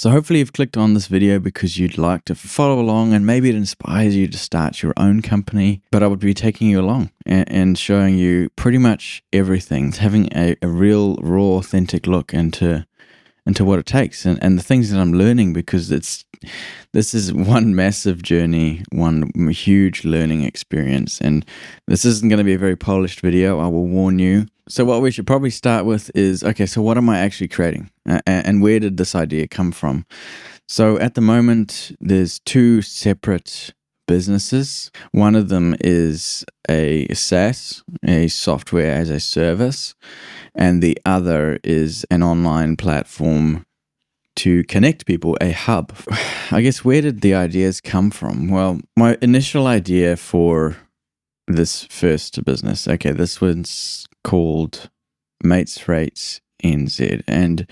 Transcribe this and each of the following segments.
So hopefully you've clicked on this video because you'd like to follow along, and maybe it inspires you to start your own company. But I would be taking you along and showing you pretty much everything, having a real raw, authentic look into what it takes and the things that I'm learning, because this is one massive journey, one huge learning experience, and this isn't going to be a very polished video, I will warn you. So what we should probably start with is, okay, so what am I actually creating, and where did this idea come from? So at the moment, there's two separate businesses. One of them is a SaaS, a software as a service, and the other is an online platform to connect people, a hub. I guess, where did the ideas come from? Well, my initial idea for this first business, okay, this one's called Mates Rates NZ, and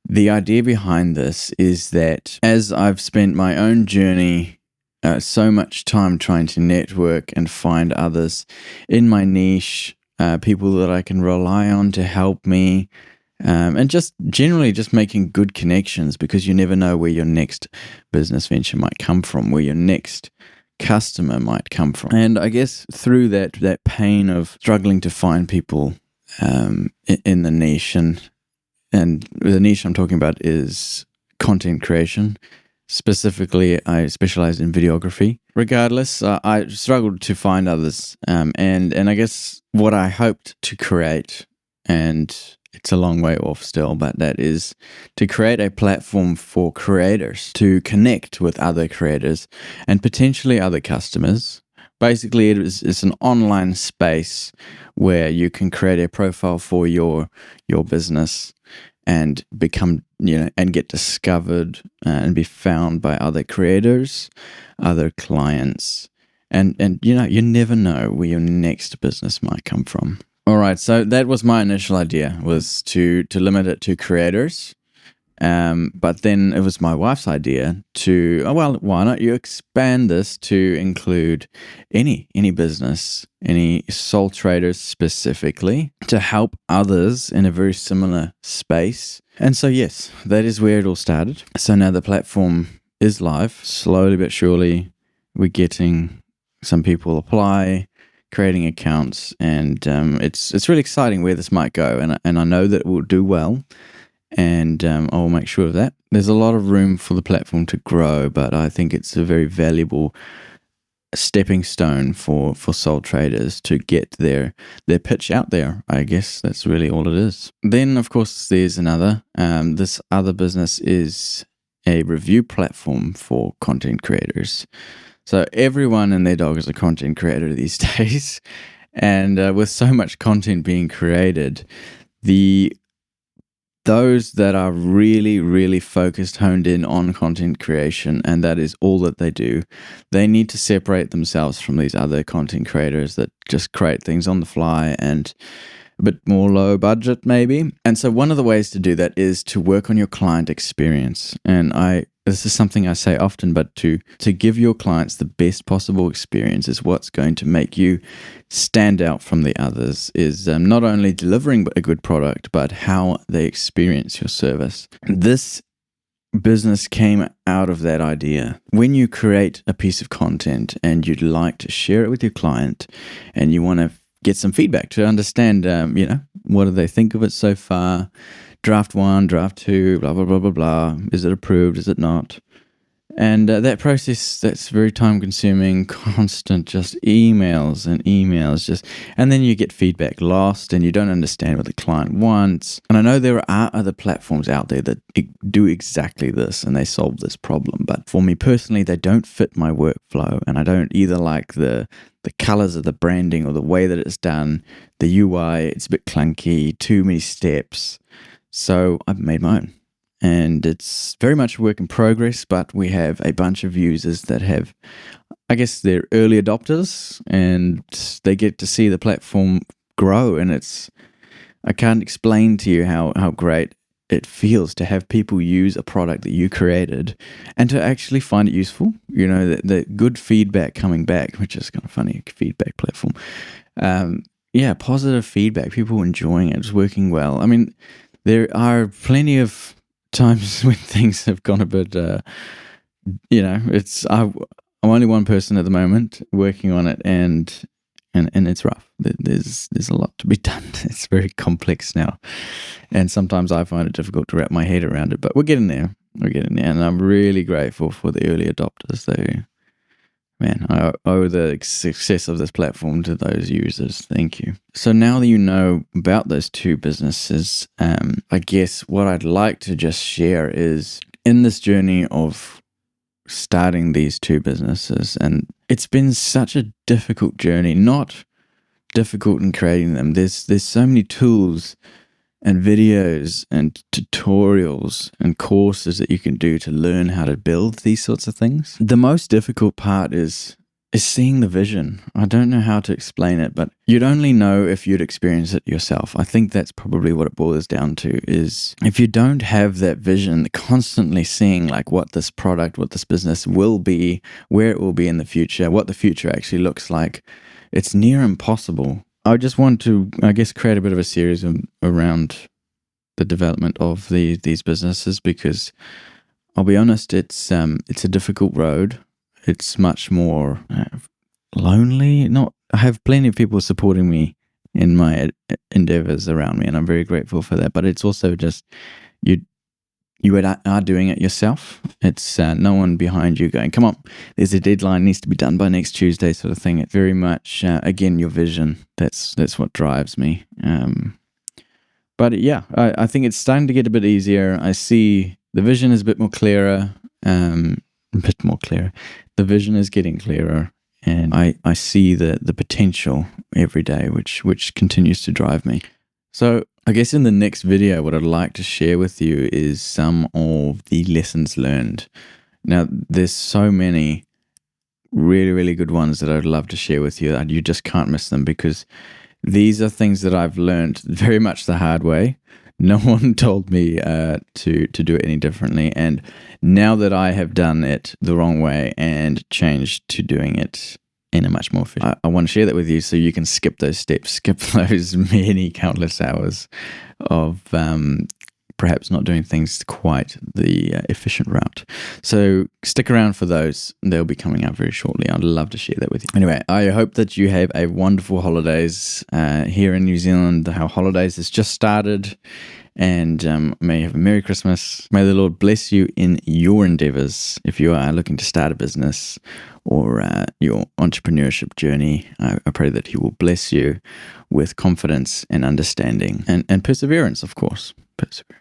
the idea behind this is that as I've spent my own journey so much time trying to network and find others in my niche, people that I can rely on to help me, and just generally just making good connections, because you never know where your next business venture might come from, where your next customer might come from. And I guess through that pain of struggling to find people in the niche, and the niche I'm talking about is content creation. Specifically, I specialize in videography. Regardless, I struggled to find others, and I guess what I hoped to create, and it's a long way off still, but that is to create a platform for creators to connect with other creators and potentially other customers. Basically, it's an online space where you can create a profile for your business and become, and get discovered and be found by other creators, other clients, and you never know where your next business might come from. All right, so that was my initial idea, was to limit it to creators. But then it was my wife's idea to, why not you expand this to include any business, any sole traders specifically, to help others in a very similar space. And so, yes, that is where it all started. So now the platform is live, slowly but surely. We're getting some people apply, creating accounts, and it's really exciting where this might go, and I know that it will do well, and I will make sure of that. There's a lot of room for the platform to grow, but I think it's a very valuable stepping stone for sole traders to get their pitch out there. I guess that's really all it is. Then, of course, there's another. This other business is a review platform for content creators. So everyone and their dog is a content creator these days, and with so much content being created, those that are really, really focused, honed in on content creation, and that is all that they do, they need to separate themselves from these other content creators that just create things on the fly and a bit more low budget maybe. And so one of the ways to do that is to work on your client experience. And this is something I say often, but to give your clients the best possible experience is what's going to make you stand out from the others, is not only delivering a good product, but how they experience your service. This business came out of that idea. When you create a piece of content and you'd like to share it with your client, and you want to get some feedback to understand, what do they think of it so far? Draft 1, draft 2, blah, blah, blah, blah, blah. Is it approved? Is it not? And that process, that's very time consuming, constant, just emails and emails, and then you get feedback lost and you don't understand what the client wants. And I know there are other platforms out there that do exactly this and they solve this problem. But for me personally, they don't fit my workflow, and I don't either like the colors of the branding or the way that it's done. The UI, it's a bit clunky, too many steps. So I've made my own. And it's very much a work in progress, but we have a bunch of users that have, I guess, they're early adopters, and they get to see the platform grow. And I can't explain to you how great it feels to have people use a product that you created and to actually find it useful. The good feedback coming back, which is kind of funny, feedback platform. Positive feedback, people enjoying it, it's working well. I mean, there are plenty of times when things have gone a bit, I'm only one person at the moment working on it, and it's rough. There's a lot to be done. It's very complex now, and sometimes I find it difficult to wrap my head around it. But we're getting there. And I'm really grateful for the early adopters. Man, I owe the success of this platform to those users. Thank you. So now that you know about those two businesses, I guess what I'd like to just share is in this journey of starting these two businesses, and it's been such a difficult journey, not difficult in creating them. There's so many tools and videos and tutorials and courses that you can do to learn how to build these sorts of things. The most difficult part is seeing the vision. I don't know how to explain it, but you'd only know if you'd experience it yourself. I think that's probably what it boils down to, is if you don't have that vision, constantly seeing like what this product, what this business will be, where it will be in the future, what the future actually looks like, it's near impossible. I just want to, I guess, create a bit of a series around the development of these businesses, because I'll be honest, it's a difficult road. It's much more lonely. I have plenty of people supporting me in my endeavors around me, and I'm very grateful for that. But it's also just you are doing it yourself. It's no one behind you going, come on, there's a deadline, needs to be done by next Tuesday, sort of thing. It's very much, again, your vision. That's what drives me. But yeah, I think it's starting to get a bit easier. I see the vision is a bit more clearer. The vision is getting clearer, and I see the potential every day, which continues to drive me. So I guess in the next video, what I'd like to share with you is some of the lessons learned. Now, there's so many really, really good ones that I'd love to share with you. You just can't miss them, because these are things that I've learned very much the hard way. No one told me to do it any differently. And now that I have done it the wrong way and changed to doing it in a much more efficient, I want to share that with you so you can skip those steps, skip those many countless hours of perhaps not doing things quite the efficient route. So stick around for those. They'll be coming out very shortly. I'd love to share that with you. Anyway, I hope that you have a wonderful holidays here in New Zealand. Our holidays has just started, and may you have a Merry Christmas. May the Lord bless you in your endeavors. If you are looking to start a business or your entrepreneurship journey, I pray that He will bless you with confidence and understanding and perseverance, of course. Perseverance.